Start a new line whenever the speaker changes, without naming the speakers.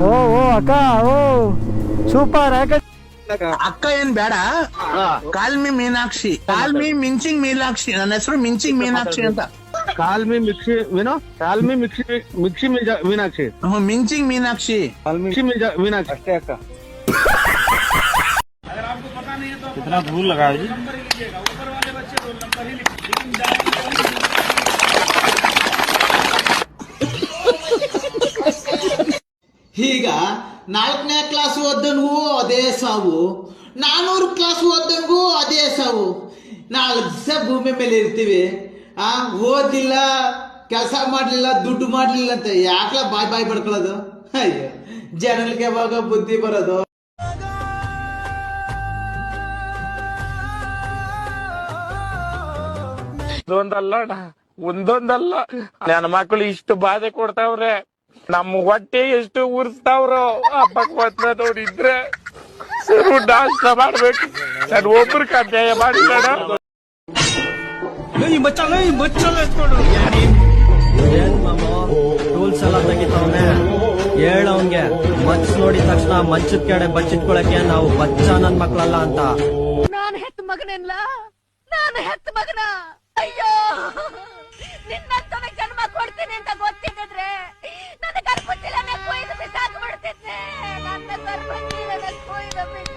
ಓ ಓ ಅಕ್ಕ ಓ ಸೂಪರ್ ಯಾಕೆ
ಅಕ್ಕ ಏನ್ ಬೇಡ, ಕಾಲ್ಮಿ ಮೀನಾಕ್ಷಿ, ಕಾಲ್ಮಿ ಮಿಂಚಿಂಗ್ ಮೀನಾಕ್ಷಿ. ನನ್ನ ಹೆಸರು ಮಿಂಚಿಂಗ್ ಮೀನಾಕ್ಷಿ ಅಂತ.
Call me mixie call me mixie Meenakshi.
ಮಿಂಚಿಂಗ್ ಮೀನಾಕ್ಷಿ,
ಮೀನಾಕ್ಷಿ ಅಷ್ಟೇ ಅಕ್ಕ.
कितना धूल लगा है जी।
ಈಗ 4ನೇ ಕ್ಲಾಸ್ ಓದನ್ಗೂ ಅದೇ ಸಾವು, 400 ಕ್ಲಾಸ್ ಓದನ್ಗೂ ಅದೇ ಸಾವು. 4 ದಿವಸ ಭೂಮಿ ಮೇಲೆ ಇರ್ತೀವಿ, ಓದಿಲ್ಲ, ಕೆಲಸ ಮಾಡ್ಲಿಲ್ಲ, ದುಡ್ಡು ಮಾಡ್ಲಿಲ್ಲ ಅಂತ ಯಾಕೆ ಬಾಯ್ ಬಡ್ಕೊಳ್ಳೋದು? ಅಯ್ಯೋ, ಜನಗಳಿಗೆ ಯಾವಾಗ ಬುದ್ಧಿ ಬರೋದು?
ಒಂದೊಂದಲ್ಲ ನನ್ನ ಮಕ್ಕಳು ಇಷ್ಟು ಬಾಧೆ ಕೊಡ್ತಾವ್ರೆ, ನಮ್ಮ ಹೊಟ್ಟೆ ಎಷ್ಟು ಉರ್ಸ್ತಾವ್ರೋ. ಭಗವಂತ ನೋಡಿದ್ರೆ ನಾಶ ಮಾಡ್ಬೇಕು. ನಾನು ಒಬ್ರು ಅನ್ಯಾಯ ಮಾಡಿಲ್ಲ.
ಟೂಲ್ಸ್ ಎಲ್ಲ ತೆಗಿತಾವನೆ, ಹೇಳವನ್ಗೆ ಮಚ್ ನೋಡಿದ ತಕ್ಷಣ ಮಂಚದ ಕಡೆ ಬಚ್ಚಿಟ್ಕೊಳಕ್ಕೆ ನಾವು ಬಚ್ಚ ನನ್ ಮಕ್ಳಲ್ಲ ಅಂತ.
ನಾನು ಹೆತ್ತ ಮಗನಲ್ಲ, ನಾನು ಹೆತ್ತ ಮಗನ. ಅಯ್ಯೋ, ನಿನ್ನಂತವನ ಜನ್ಮ ಕೊಡ್ತೀನಿ ಅಂತ ಗೊತ್ತಿದ್ರೆ ನನ್ನ ಗರ್ಭಚೀಲನೆ ಕೊಯ್ದು ಬಿಸಾಕ್ಬಿಡ್ತಿದ್ದೆ. ನನ್ನ ಗರ್ಭಚೀಲನೆ ಕೊಯ್ದು ಬಿಸಾಕ್ಬಿಡ್ತಿದ್ದೆ.